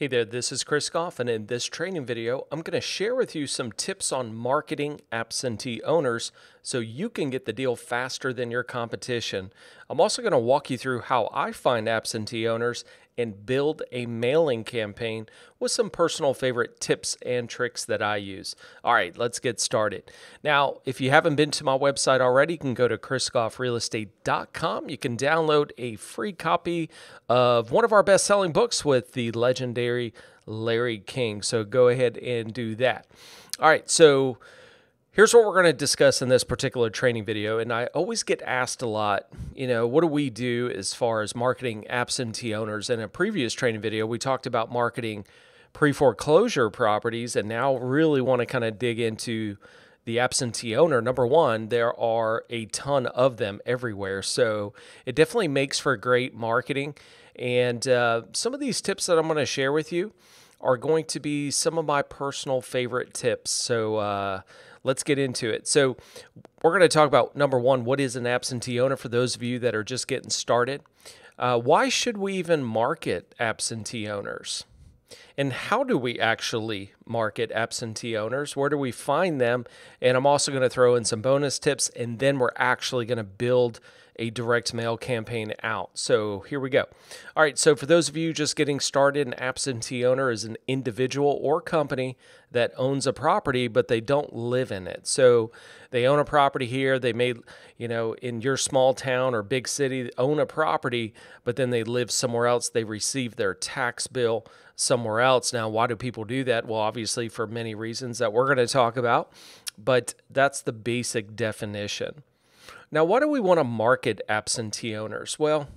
Hey there, this is Chris Goff, and in this training video, I'm going to share with you some tips on marketing absentee owners so you can get the deal faster than your competition. I'm also going to walk you through how I find absentee owners and build a mailing campaign with some personal favorite tips and tricks that I use. All right, let's get started. Now, if you haven't been to my website already, you can go to chrisgoffrealestate.com. You can download a free copy of one of our best-selling books with the legendary Larry King. So go ahead and do that. All right, so here's what we're going to discuss in this particular training video. And I always get asked a lot, what do we do as far as marketing absentee owners? In a previous training video, we talked about marketing pre-foreclosure properties, and now really want to kind of dig into the absentee owner. Number one, there are a ton of them everywhere. So it definitely makes for great marketing. And some of these tips that I'm going to share with you are going to be some of my personal favorite tips. So let's get into it. So we're going to talk about, number one, what is an absentee owner for those of you that are just getting started? Why should we even market absentee owners? And how do we actually market absentee owners? Where do we find them? And I'm also going to throw in some bonus tips, and then we're actually going to build a direct mail campaign out. So here we go. All right, so for those of you just getting started, an absentee owner is an individual or company that owns a property, but they don't live in it. So they own a property here. They may, in your small town or big city, own a property, but then they live somewhere else. They receive their tax bill somewhere else. Now, why do people do that? Well, obviously for many reasons that we're going to talk about, but that's the basic definition. Now, why do we want to market absentee owners? Well,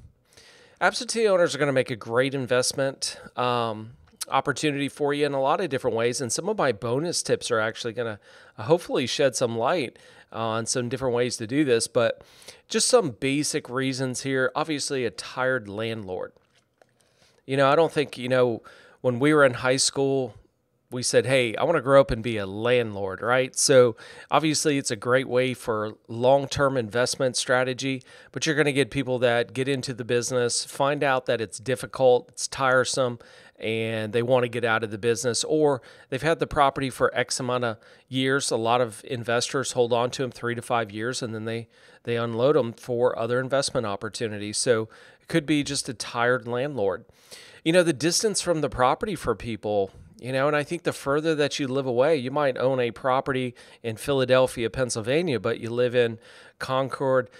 absentee owners are going to make a great investment opportunity for you in a lot of different ways. And some of my bonus tips are actually going to hopefully shed some light on some different ways to do this. But just some basic reasons here. Obviously, a tired landlord. I don't think, when we were in high school, we said, hey, I want to grow up and be a landlord, right? So obviously it's a great way for long-term investment strategy, but you're going to get people that get into the business, find out that it's difficult, it's tiresome, and they want to get out of the business, or they've had the property for X amount of years. A lot of investors hold on to them 3 to 5 years, and then they unload them for other investment opportunities. So it could be just a tired landlord. The distance from the property for people, and I think the further that you live away, you might own a property in Philadelphia, Pennsylvania, but you live in Concord,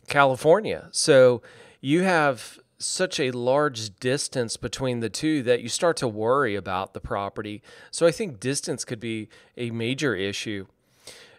California. So you have such a large distance between the two that you start to worry about the property. So I think distance could be a major issue.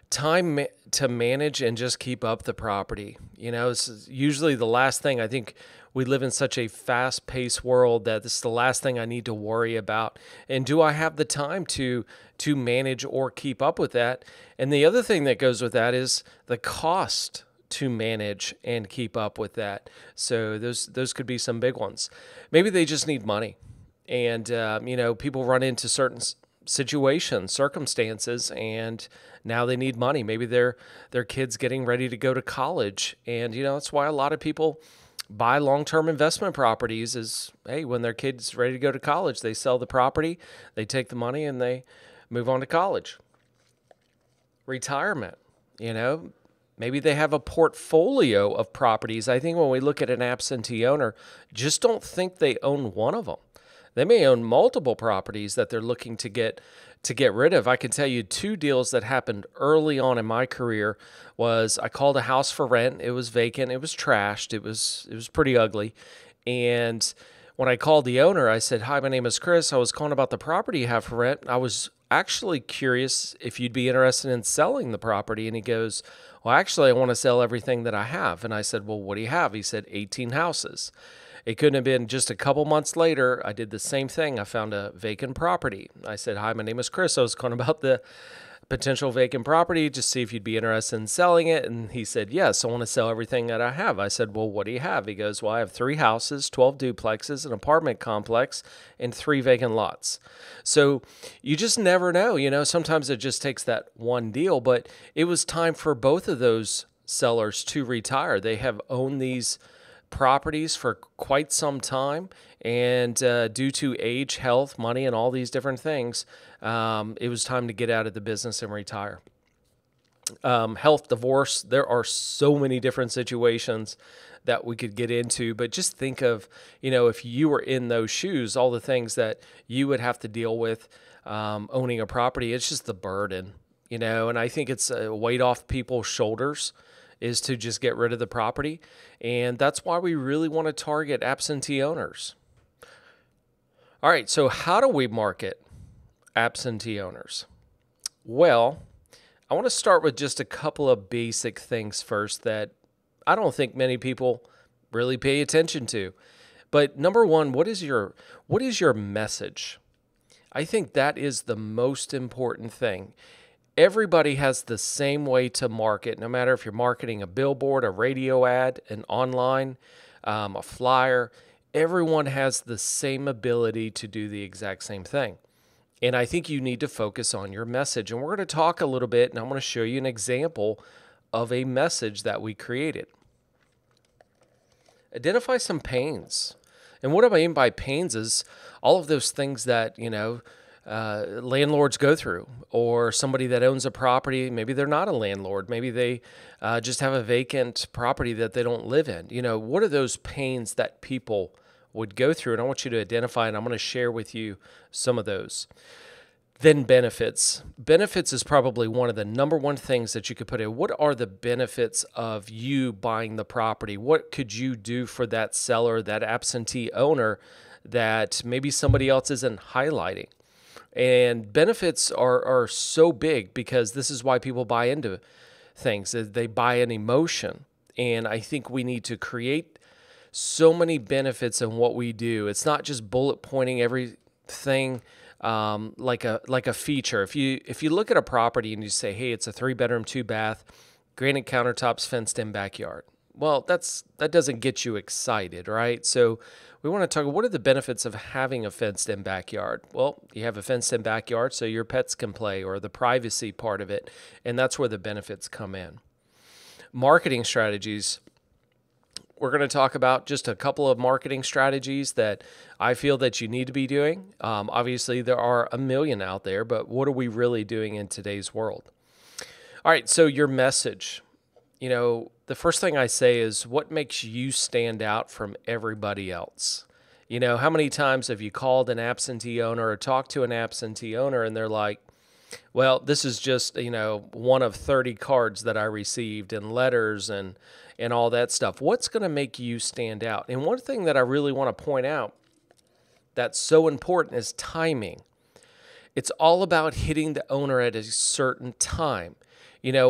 Time to manage and just keep up the property. This is usually the last thing. I think we live in such a fast-paced world that this is the last thing I need to worry about. And do I have the time to manage or keep up with that? And the other thing that goes with that is the cost to manage and keep up with that. So those could be some big ones. Maybe they just need money. And, people run into certain situations, circumstances, and now they need money. Maybe their kid's getting ready to go to college. And, that's why a lot of people buy long-term investment properties is, hey, when their kid's ready to go to college, they sell the property, they take the money, and they move on to college. Retirement, maybe they have a portfolio of properties. I think when we look at an absentee owner, just don't think they own one of them. They may own multiple properties that they're looking to get rid of. I can tell you 2 deals that happened early on in my career was I called a house for rent. It was vacant. It was trashed. It was pretty ugly. And when I called the owner, I said, hi, my name is Chris. I was calling about the property you have for rent. I was actually curious if you'd be interested in selling the property. And he goes, well, actually, I want to sell everything that I have. And I said, well, what do you have? He said, 18 houses. It couldn't have been just a couple months later. I did the same thing. I found a vacant property. I said, hi, my name is Chris. I was calling about the potential vacant property, just see if you'd be interested in selling it. And he said, yes, I want to sell everything that I have. I said, well, what do you have? He goes, well, I have 3 houses, 12 duplexes, an apartment complex, and 3 vacant lots. So you just never know. Sometimes it just takes that one deal, but it was time for both of those sellers to retire. They have owned these properties for quite some time, and due to age, health, money, and all these different things, it was time to get out of the business and retire. Health, divorce, there are so many different situations that we could get into, but just think of, if you were in those shoes, all the things that you would have to deal with owning a property. It's just the burden, and I think it's a weight off people's shoulders is to just get rid of the property. And that's why we really want to target absentee owners. All right, so how do we market absentee owners? Well, I want to start with just a couple of basic things first that I don't think many people really pay attention to. But number one, what is your message? I think that is the most important thing. Everybody has the same way to market, no matter if you're marketing a billboard, a radio ad, an online, a flyer. Everyone has the same ability to do the exact same thing. And I think you need to focus on your message. And we're going to talk a little bit, and I'm going to show you an example of a message that we created. Identify some pains. And what I mean by pains is all of those things that, landlords go through, or somebody that owns a property. Maybe they're not a landlord. Maybe they just have a vacant property that they don't live in. What are those pains that people would go through? And I want you to identify, and I'm going to share with you some of those. Then benefits. Benefits is probably one of the number one things that you could put in. What are the benefits of you buying the property? What could you do for that seller, that absentee owner that maybe somebody else isn't highlighting? And benefits are so big because this is why people buy into things. They buy an emotion. And I think we need to create so many benefits in what we do. It's not just bullet pointing everything like a feature. If you look at a property and you say, hey, it's a 3-bedroom, 2-bath, granite countertops, fenced in backyard. Well, that doesn't get you excited, right? So we want to talk, what are the benefits of having a fenced in backyard? Well, you have a fenced in backyard so your pets can play, or the privacy part of it, and that's where the benefits come in. Marketing strategies. We're going to talk about just a couple of marketing strategies that I feel that you need to be doing. Obviously, there are a million out there, but what are we really doing in today's world? All right, so your message. The first thing I say is, what makes you stand out from everybody else? How many times have you called an absentee owner or talked to an absentee owner and they're like, well, this is just, one of 30 cards that I received and letters and all that stuff. What's going to make you stand out? And one thing that I really want to point out that's so important is timing. It's all about hitting the owner at a certain time.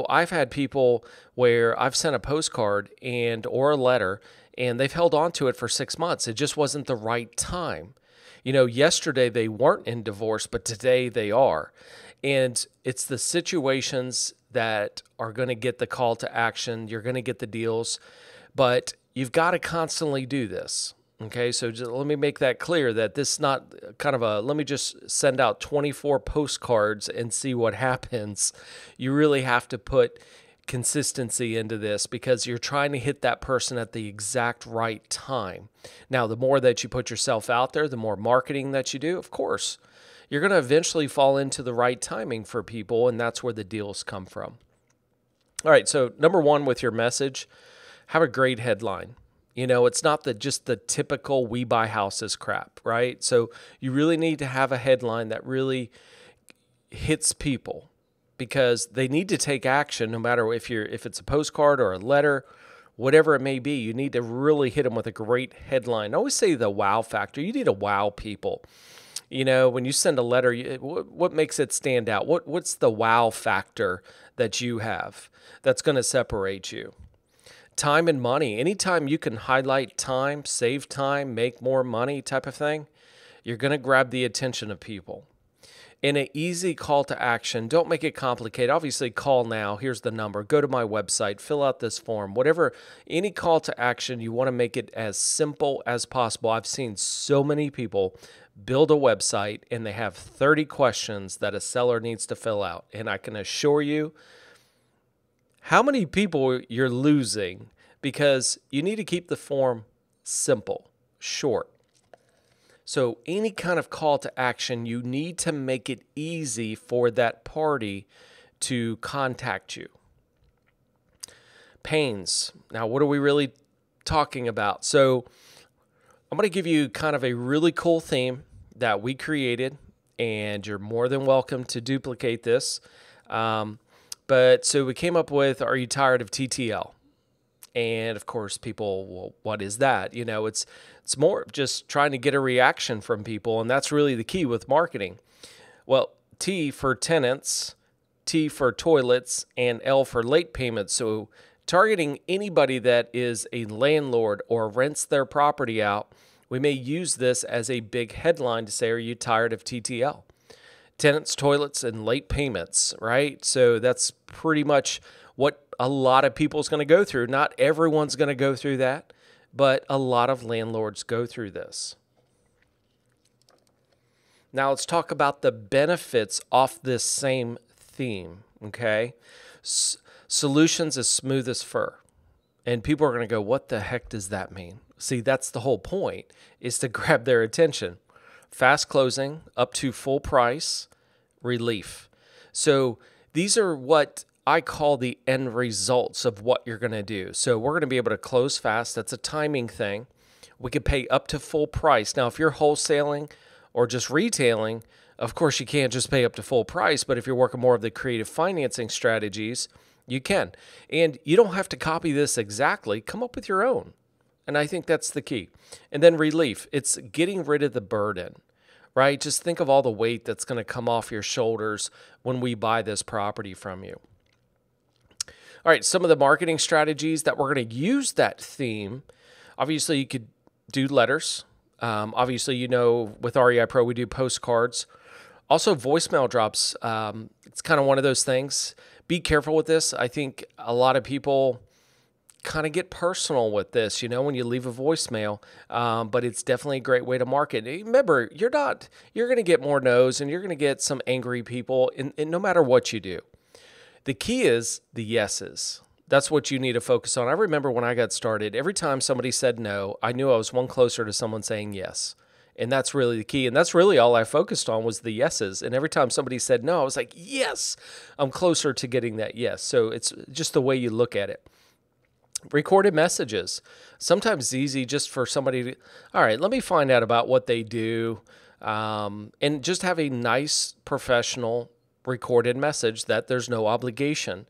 I've had people where I've sent a postcard or a letter, and they've held on to it for 6 months. It just wasn't the right time. Yesterday they weren't in divorce, but today they are. And it's the situations that are going to get the call to action. You're going to get the deals, but you've got to constantly do this. Okay, so let me make that clear that this is not kind of let me just send out 24 postcards and see what happens. You really have to put consistency into this because you're trying to hit that person at the exact right time. Now, the more that you put yourself out there, the more marketing that you do, of course, you're going to eventually fall into the right timing for people, and that's where the deals come from. All right, so number one with your message, have a great headline. It's not just the typical we buy houses crap, right? So you really need to have a headline that really hits people because they need to take action no matter if it's a postcard or a letter, whatever it may be. You need to really hit them with a great headline. I always say the wow factor. You need to wow people. When you send a letter, what makes it stand out? What's the wow factor that you have that's going to separate you? Time and money. Anytime you can highlight time, save time, make more money type of thing, you're going to grab the attention of people. In an easy call to action, don't make it complicated. Obviously, call now. Here's the number. Go to my website. Fill out this form. Whatever, any call to action, you want to make it as simple as possible. I've seen so many people build a website and they have 30 questions that a seller needs to fill out. And I can assure you, how many people you're losing because you need to keep the form simple, short. So any kind of call to action, you need to make it easy for that party to contact you. Pains. Now, what are we really talking about? So I'm going to give you kind of a really cool theme that we created, and you're more than welcome to duplicate this. But so we came up with, are you tired of TTL? And of course, people, well, what is that? You know, it's more of just trying to get a reaction from people, and that's really the key with marketing. Well, T for tenants, T for toilets, and L for late payments. So targeting anybody that is a landlord or rents their property out, we may use this as a big headline to say, are you tired of TTL? Tenants, toilets, and late payments, right? So that's pretty much what a lot of people is going to go through. Not everyone's going to go through that, but a lot of landlords go through this. Now let's talk about the benefits off this same theme, okay? Solutions as smooth as fur. And people are going to go, what the heck does that mean? See, that's the whole point, is to grab their attention. Fast closing, up to full price, relief. So these are what I call the end results of what you're going to do. So we're going to be able to close fast. That's a timing thing. We could pay up to full price. Now, if you're wholesaling or just retailing, of course, you can't just pay up to full price. But if you're working more of the creative financing strategies, you can. And you don't have to copy this exactly. Come up with your own. And I think that's the key. And then relief. It's getting rid of the burden, right? Just think of all the weight that's going to come off your shoulders when we buy this property from you. All right, some of the marketing strategies that we're going to use that theme. Obviously, you could do letters. Obviously, you know, with REI Pro, we do postcards. Also, voicemail drops. It's kind of one of those things. Be careful with this. I think a lot of people kind of get personal with this, you know, when you leave a voicemail, but it's definitely a great way to market. Remember, you're going to get more no's, and you're going to get some angry people in no matter what you do. The key is the yeses. That's what you need to focus on. I remember when I got started, every time somebody said no, I knew I was one closer to someone saying yes. And that's really the key. And that's really all I focused on was the yeses. And every time somebody said no, I was like, yes, I'm closer to getting that yes. So it's just the way you look at it. Recorded messages. Sometimes it's easy just for somebody to, all right, let me find out about what they do, and just have a nice, professional recorded message that there's no obligation.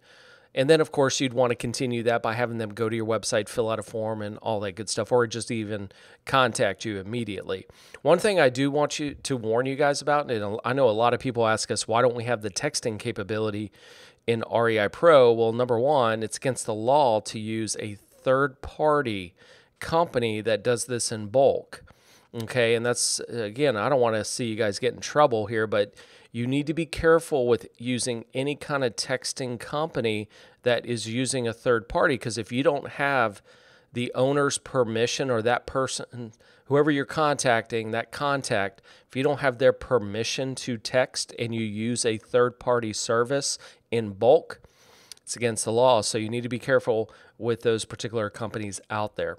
And then, of course, you'd want to continue that by having them go to your website, fill out a form, and all that good stuff, or just even contact you immediately. One thing I do want you to warn you guys about, and I know a lot of people ask us, why don't we have the texting capability in REI Pro? Well, number one, it's against the law to use a third-party company that does this in bulk. Okay, and that's, again, I don't want to see you guys get in trouble here, but you need to be careful with using any kind of texting company that is using a third party, because if you don't have the owner's permission, or that person, whoever you're contacting, that contact, if you don't have their permission to text and you use a third-party service in bulk, it's against the law. So you need to be careful with those particular companies out there.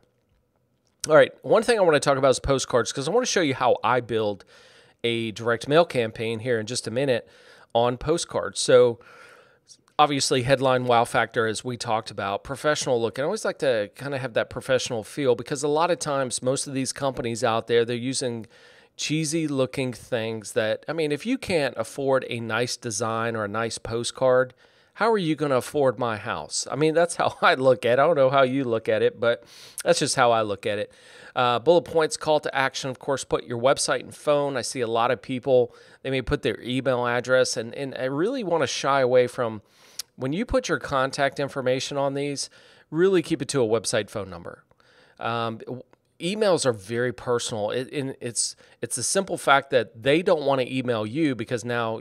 All right, one thing I want to talk about is postcards, because I want to show you how I build a direct mail campaign here in just a minute on postcards. So obviously headline wow factor, as we talked about, professional look. And I always like to kind of have that professional feel, because a lot of times most of these companies out there, they're using cheesy looking things that, I mean, if you can't afford a nice design or a nice postcard, how are you going to afford my house? I mean, that's how I look at it. I don't know how you look at it, but that's just how I look at it. Bullet points, call to action, of course, put your website and phone. I see a lot of people, they may put their email address, and I really want to shy away from, when you put your contact information on these, really keep it to a website phone number. Emails are very personal. It's the simple fact that they don't want to email you because now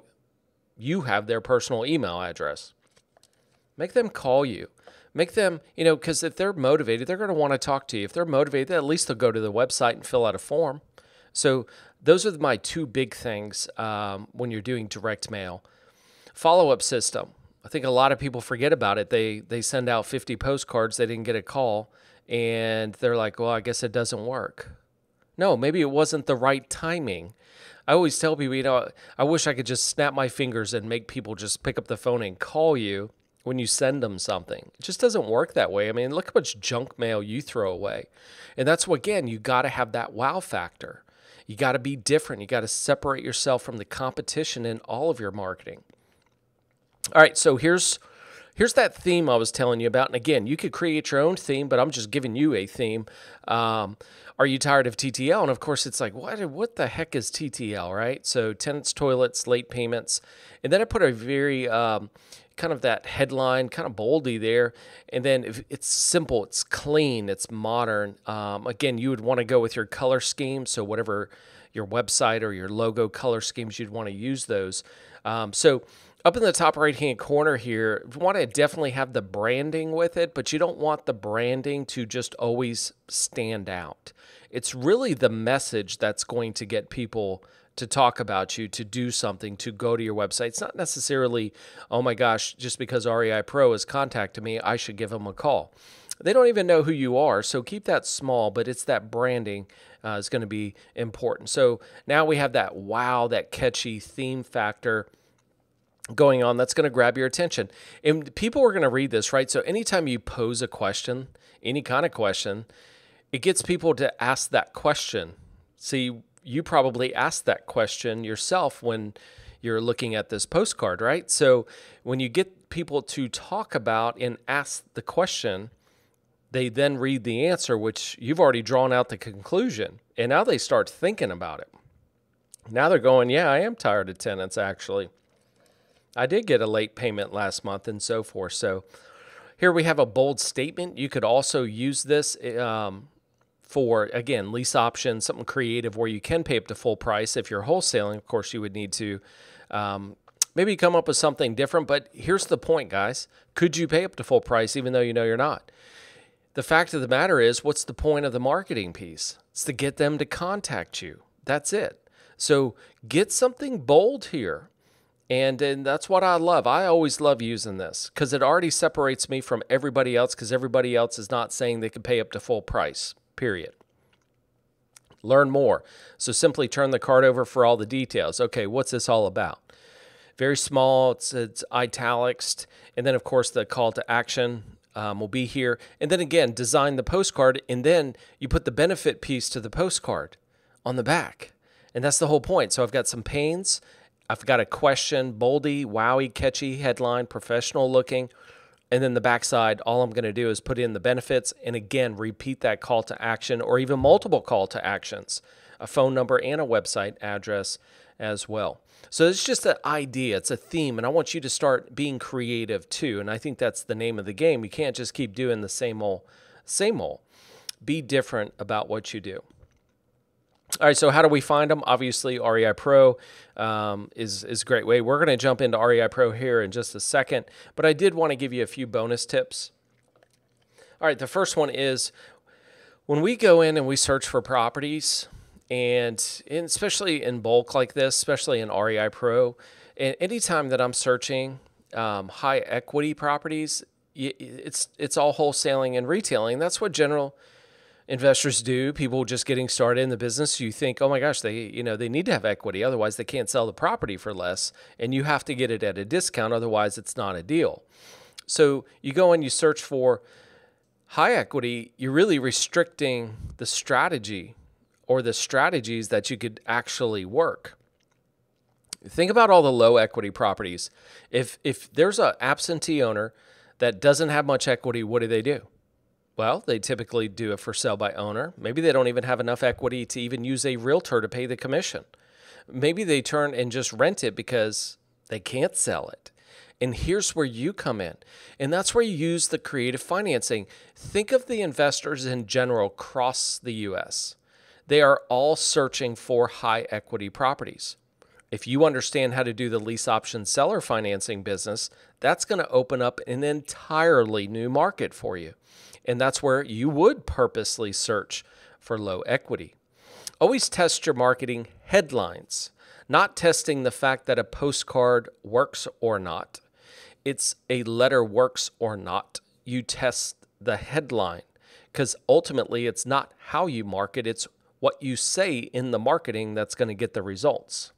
you have their personal email address. Make them call you. Make them, because if they're motivated, they're going to want to talk to you. If they're motivated, at least they'll go to the website and fill out a form. So those are my two big things when you're doing direct mail. Follow-up system. I think a lot of people forget about it. They send out 50 postcards, they didn't get a call, and they're like, well, I guess it doesn't work. No, maybe it wasn't the right timing. I always tell people, I wish I could just snap my fingers and make people just pick up the phone and call you when you send them something. It just doesn't work that way. I mean, look how much junk mail you throw away. And that's what, again, you got to have that wow factor. You got to be different. You got to separate yourself from the competition in all of your marketing. All right, so here's that theme I was telling you about. And again, you could create your own theme, but I'm just giving you a theme. Are you tired of TTL? And of course, it's like, what the heck is TTL, right? So tenants, toilets, late payments. And then I put a very kind of that headline, kind of boldy there. And then if it's simple, it's clean, it's modern. Again, you would want to go with your color scheme. So whatever your website or your logo color schemes, you'd want to use those. So up in the top right-hand corner here, you want to definitely have the branding with it, but you don't want the branding to just always stand out. It's really the message that's going to get people to talk about you, to do something, to go to your website. It's not necessarily, oh my gosh, just because REI Pro has contacted me, I should give them a call. They don't even know who you are, so keep that small, but it's that branding is going to be important. So now we have that wow, that catchy theme factor going on that's going to grab your attention. And people are going to read this, right? So anytime you pose a question, any kind of question, it gets people to ask that question. See, you probably asked that question yourself when you're looking at this postcard, right? So when you get people to talk about and ask the question, they then read the answer, which you've already drawn out the conclusion. And now they start thinking about it. Now they're going, yeah, I am tired of tenants, actually. I did get a late payment last month and so forth. So here we have a bold statement. You could also use this for, again, lease options, something creative where you can pay up to full price. If you're wholesaling, of course, you would need to maybe come up with something different. But here's the point, guys. Could you pay up to full price even though you know you're not? The fact of the matter is, what's the point of the marketing piece? It's to get them to contact you. That's it. So get something bold here. And that's what I love. I always love using this because it already separates me from everybody else because everybody else is not saying they can pay up to full price, period. Learn more. So simply turn the card over for all the details. Okay, what's this all about? Very small, it's italics. And then, of course, the call to action will be here. And then again, design the postcard, and then you put the benefit piece to the postcard on the back. And that's the whole point. So I've got some pains. I've got a question, boldy, wowy, catchy headline, professional looking. And then the backside, all I'm going to do is put in the benefits and again, repeat that call to action or even multiple call to actions, a phone number and a website address as well. So it's just an idea. It's a theme. And I want you to start being creative too. And I think that's the name of the game. You can't just keep doing the same old, same old. Be different about what you do. All right, so how do we find them? Obviously, REI Pro is a great way. We're going to jump into REI Pro here in just a second, but I did want to give you a few bonus tips. All right, the first one is when we go in and we search for properties, and especially in bulk like this, especially in REI Pro, and anytime that I'm searching high equity properties, it's all wholesaling and retailing. That's what general investors do, people just getting started in the business. You think, oh my gosh, they need to have equity, otherwise they can't sell the property for less, and you have to get it at a discount, otherwise it's not a deal. So you go and you search for high equity, you're really restricting the strategy or the strategies that you could actually work. Think about all the low equity properties. If there's an absentee owner that doesn't have much equity, what do? Well, they typically do a for sale by owner. Maybe they don't even have enough equity to even use a realtor to pay the commission. Maybe they turn and just rent it because they can't sell it. And here's where you come in. And that's where you use the creative financing. Think of the investors in general across the U.S. They are all searching for high equity properties. If you understand how to do the lease option seller financing business, that's going to open up an entirely new market for you. And that's where you would purposely search for low equity. Always test your marketing headlines, not testing the fact that a postcard works or not. it's a letter works or not. You test the headline, because ultimately it's not how you market, it's what you say in the marketing that's going to get the results.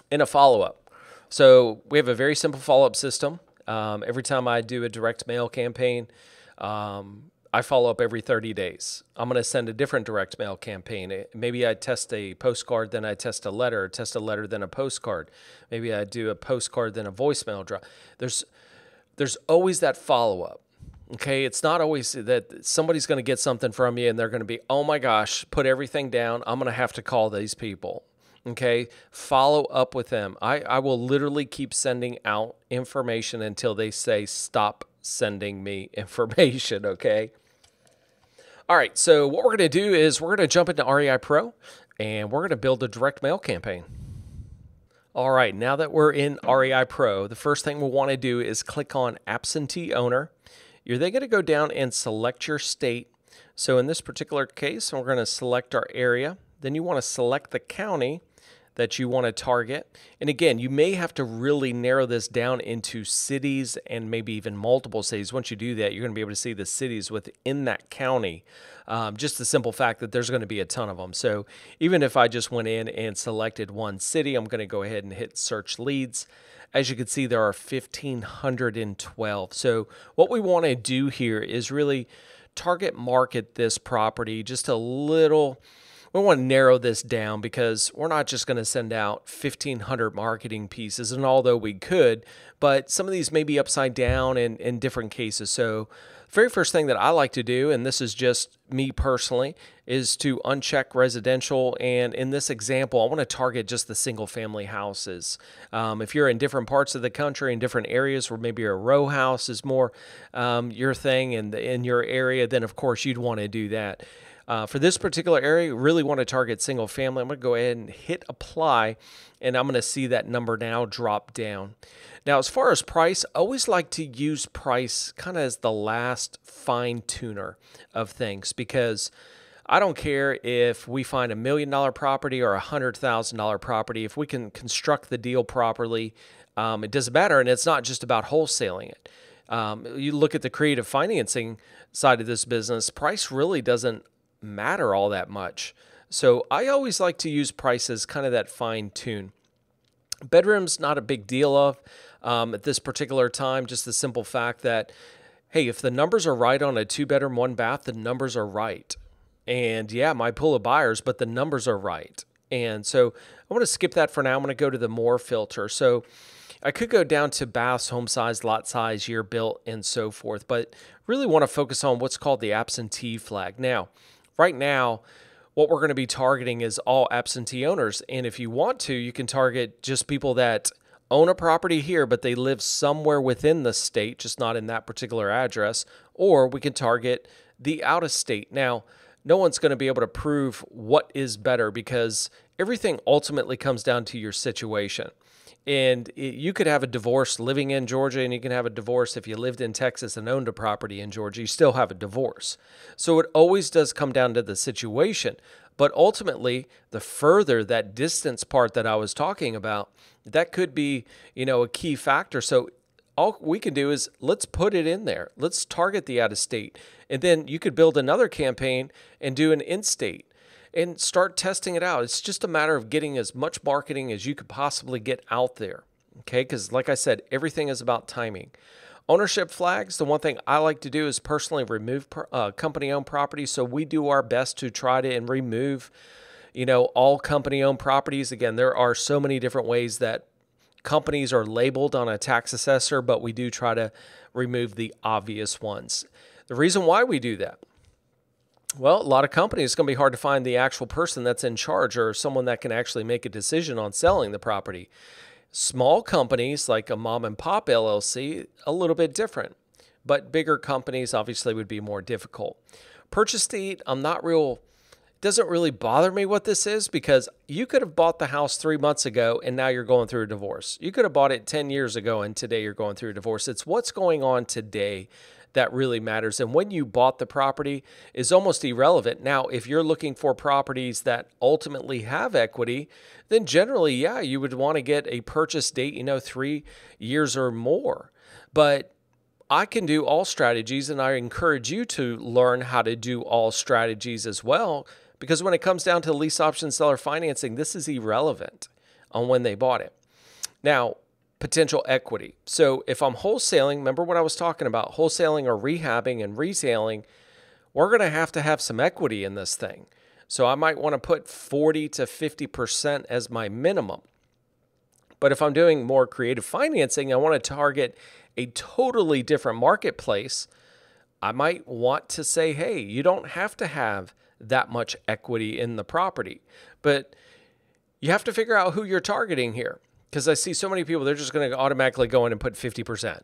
In a follow-up. So we have a very simple follow-up system. Every time I do a direct mail campaign, I follow up every 30 days. I'm going to send a different direct mail campaign. Maybe I test a postcard, then I test a letter, then a postcard. Maybe I do a postcard, then a voicemail drop. There's always that follow-up. Okay, it's not always that somebody's going to get something from you and they're going to be, oh my gosh, put everything down. I'm going to have to call these people. Okay, follow up with them. I will literally keep sending out information until they say, stop sending me information, okay? All right, so what we're going to do is we're going to jump into REI Pro and we're going to build a direct mail campaign. All right, now that we're in REI Pro, the first thing we'll want to do is click on Absentee Owner. You're then going to go down and select your state. So in this particular case, we're going to select our area. Then you want to select the county that you want to target. And again, you may have to really narrow this down into cities and maybe even multiple cities. Once you do that, you're going to be able to see the cities within that county. Just the simple fact that there's going to be a ton of them. So even if I just went in and selected one city, I'm going to go ahead and hit search leads. As you can see, there are 1,512. So what we want to do here is really target market this property just a little. We want to narrow this down because we're not just going to send out 1,500 marketing pieces, and although we could, but some of these may be upside down in different cases. So the very first thing that I like to do, and this is just me personally, is to uncheck residential. And in this example, I want to target just the single family houses. If you're in different parts of the country, in different areas where maybe a row house is more your thing and in your area, then of course you'd want to do that. For this particular area, you really want to target single family. I'm going to go ahead and hit apply, and I'm going to see that number now drop down. Now, as far as price, I always like to use price kind of as the last fine tuner of things, because I don't care if we find $1 million property or $100,000 property. If we can construct the deal properly, it doesn't matter, and it's not just about wholesaling it. You look at the creative financing side of this business, price really doesn't matter all that much. So I always like to use price as kind of that fine tune. Bedrooms, not a big deal of at this particular time, just the simple fact that, hey, if the numbers are right on a 2-bedroom, 1-bath, the numbers are right. And yeah, my pool of buyers, but the numbers are right. And so I want to skip that for now. I'm going to go to the more filter. So I could go down to baths, home size, lot size, year built, and so forth, but really want to focus on what's called the absentee flag. Now, right now, what we're going to be targeting is all absentee owners. And if you want to, you can target just people that own a property here, but they live somewhere within the state, just not in that particular address. Or we can target the out of state. Now, no one's going to be able to prove what is better because everything ultimately comes down to your situation. And you could have a divorce living in Georgia, and you can have a divorce if you lived in Texas and owned a property in Georgia. You still have a divorce. So it always does come down to the situation. But ultimately, the further that distance part that I was talking about, that could be, a key factor. So all we can do is let's put it in there. Let's target the out-of-state. And then you could build another campaign and do an in-state and start testing it out. It's just a matter of getting as much marketing as you could possibly get out there, okay? Because like I said, everything is about timing. Ownership flags, the one thing I like to do is personally remove company-owned properties. So we do our best to try to remove, all company-owned properties. Again, there are so many different ways that companies are labeled on a tax assessor, but we do try to remove the obvious ones. The reason why we do that, well, a lot of companies, it's going to be hard to find the actual person that's in charge or someone that can actually make a decision on selling the property. Small companies like a mom and pop LLC, a little bit different, but bigger companies obviously would be more difficult. Purchase deed, doesn't really bother me what this is because you could have bought the house 3 months ago and now you're going through a divorce. You could have bought it 10 years ago and today you're going through a divorce. It's what's going on today that really matters. And when you bought the property is almost irrelevant. Now, if you're looking for properties that ultimately have equity, then generally, yeah, you would want to get a purchase date, 3 years or more. But I can do all strategies, and I encourage you to learn how to do all strategies as well, because when it comes down to lease option seller financing, this is irrelevant on when they bought it. Now, potential equity. So if I'm wholesaling, remember what I was talking about, wholesaling or rehabbing and retailing, we're going to have some equity in this thing. So I might want to put 40 to 50% as my minimum. But if I'm doing more creative financing, I want to target a totally different marketplace. I might want to say, hey, you don't have to have that much equity in the property, but you have to figure out who you're targeting here. Because I see so many people, they're just going to automatically go in and put 50%,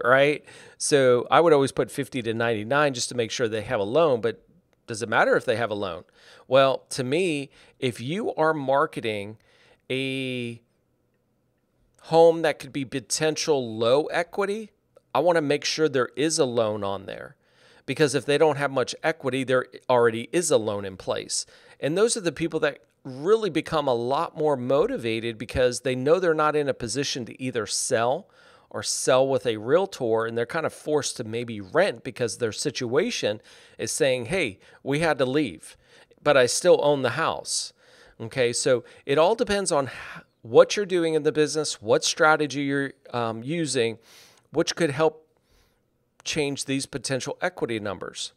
right? So I would always put 50 to 99 just to make sure they have a loan. But does it matter if they have a loan? Well, to me, if you are marketing a home that could be potential low equity, I want to make sure there is a loan on there. Because if they don't have much equity, there already is a loan in place. And those are the people that really become a lot more motivated because they know they're not in a position to either sell or sell with a realtor, and they're kind of forced to maybe rent because their situation is saying, hey, we had to leave, but I still own the house. Okay, so it all depends on what you're doing in the business, what strategy you're using, which could help change these potential equity numbers.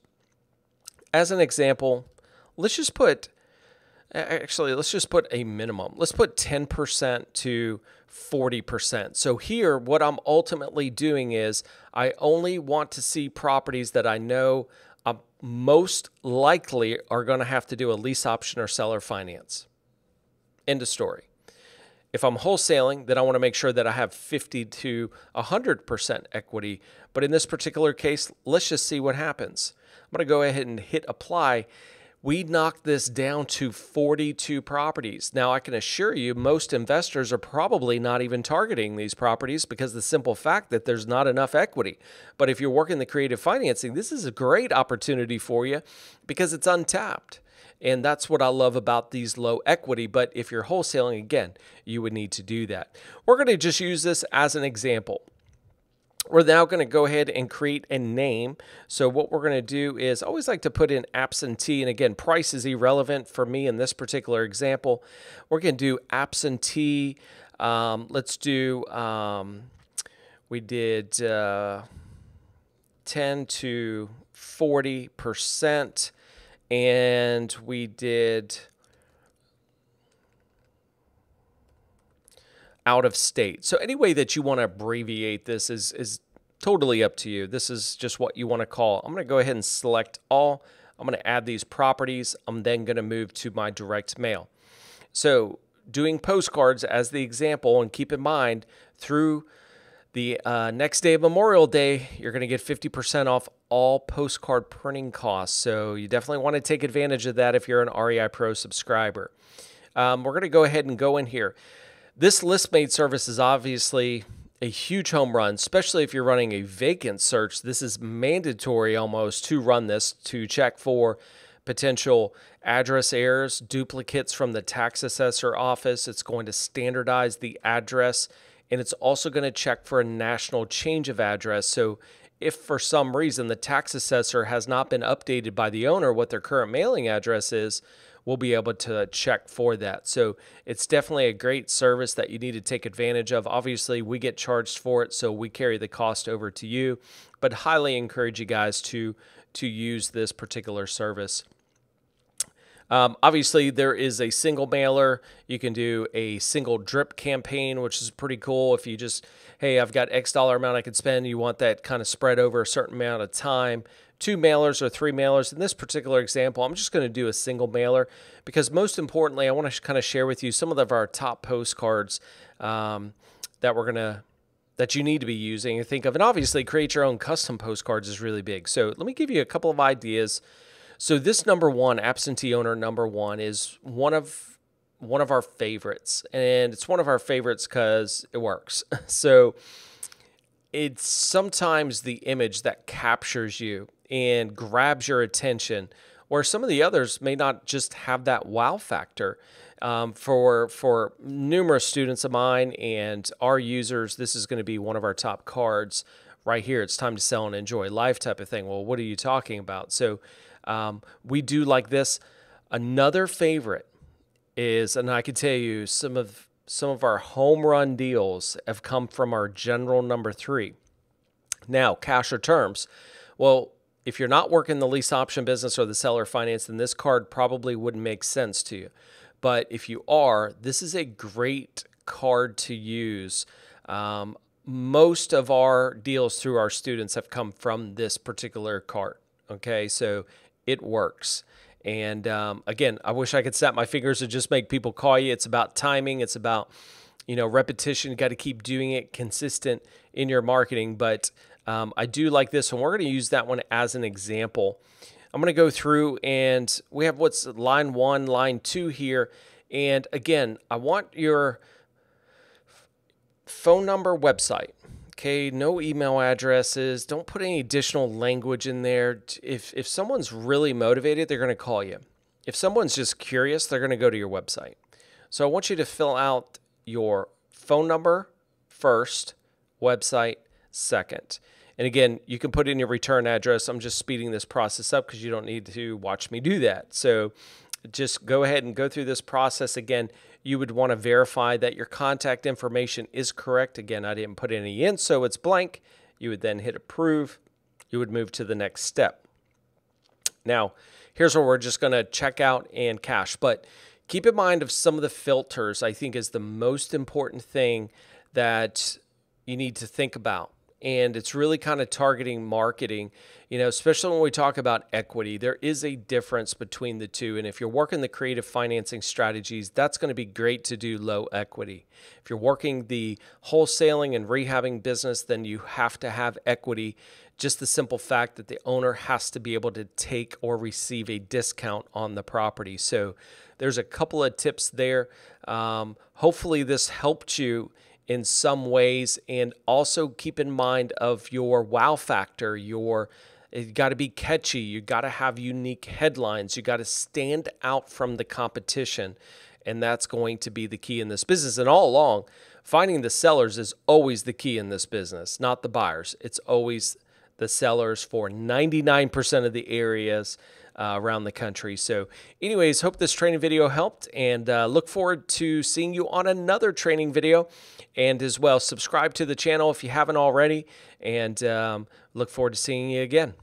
As an example, let's just put a minimum. Let's put 10% to 40%. So here, what I'm ultimately doing is I only want to see properties that I know most likely are going to have to do a lease option or seller finance. End of story. If I'm wholesaling, then I want to make sure that I have 50 to 100% equity. But in this particular case, let's just see what happens. I'm going to go ahead and hit apply. We knocked this down to 42 properties. Now, I can assure you most investors are probably not even targeting these properties because of the simple fact that there's not enough equity. But if you're working the creative financing, this is a great opportunity for you because it's untapped. And that's what I love about these low equity. But if you're wholesaling, again, you would need to do that. We're going to just use this as an example. We're now going to go ahead and create a name. So what we're going to do is I always like to put in absentee. And again, price is irrelevant for me in this particular example. We're going to do absentee. Let's do, we did 10 to 40%. And we did out of state. So any way that you want to abbreviate this is totally up to you. This is just what you want to call. I'm going to go ahead and select all. I'm going to add these properties. I'm then going to move to my direct mail. So doing postcards as the example, and keep in mind through the next day of Memorial Day, you're going to get 50% off all postcard printing costs. So you definitely want to take advantage of that if you're an REI Pro subscriber. We're going to go ahead and go in here. This list made service is obviously a huge home run, especially if you're running a vacant search. This is mandatory almost to run this to check for potential address errors, duplicates from the tax assessor office. It's going to standardize the address, and it's also going to check for a national change of address. So if for some reason the tax assessor has not been updated by the owner what their current mailing address is, we'll be able to check for that. So it's definitely a great service that you need to take advantage of. Obviously, we get charged for it, so we carry the cost over to you, but highly encourage you guys to use this particular service. Obviously, there is a single mailer. You can do a single drip campaign, which is pretty cool. If you just, hey, I've got X dollar amount I could spend, you want that kind of spread over a certain amount of time. 2 mailers or 3 mailers. In this particular example, I'm just going to do a single mailer because most importantly, I want to kind of share with you some of our top postcards that you need to be using and think of. And obviously, create your own custom postcards is really big. So let me give you a couple of ideas. So this number one, absentee owner number one, is one of our favorites, and it's one of our favorites because it works. So it's sometimes the image that captures you and grabs your attention, where some of the others may not just have that wow factor. For numerous students of mine and our users, this is going to be one of our top cards right here. It's time to sell and enjoy life type of thing. Well, what are you talking about? So we do like this. Another favorite is, and I can tell you some of our home run deals have come from our general number 3. Now, cash or terms. Well, if you're not working the lease option business or the seller finance, then this card probably wouldn't make sense to you. But if you are, this is a great card to use. Most of our deals through our students have come from this particular card. Okay, so it works. And again, I wish I could snap my fingers and just make people call you. It's about timing. It's about, repetition. You got to keep doing it consistent in your marketing. But I do like this one. We're going to use that one as an example. I'm going to go through and we have what's line 1, line 2 here. And again, I want your phone number, website. Okay, no email addresses. Don't put any additional language in there. If someone's really motivated, they're going to call you. If someone's just curious, they're going to go to your website. So I want you to fill out your phone number first, website second. And again, you can put in your return address. I'm just speeding this process up because you don't need to watch me do that. So just go ahead and go through this process. Again, you would want to verify that your contact information is correct. Again, I didn't put any in, so it's blank. You would then hit approve. You would move to the next step. Now, here's where we're just going to check out and cash. But keep in mind of some of the filters, I think is the most important thing that you need to think about. And it's really kind of targeting marketing, especially when we talk about equity. There is a difference between the two. And if you're working the creative financing strategies, that's going to be great to do low equity. If you're working the wholesaling and rehabbing business, then you have to have equity. Just the simple fact that the owner has to be able to take or receive a discount on the property. So there's a couple of tips there. Hopefully this helped you in some ways, and also keep in mind of your wow factor. You got to be catchy. You got to have unique headlines. You got to stand out from the competition, and that's going to be the key in this business. And all along, finding the sellers is always the key in this business, not the buyers. It's always the sellers for 99% of the areas around the country. So anyways, hope this training video helped, and look forward to seeing you on another training video. And as well, subscribe to the channel if you haven't already, and look forward to seeing you again.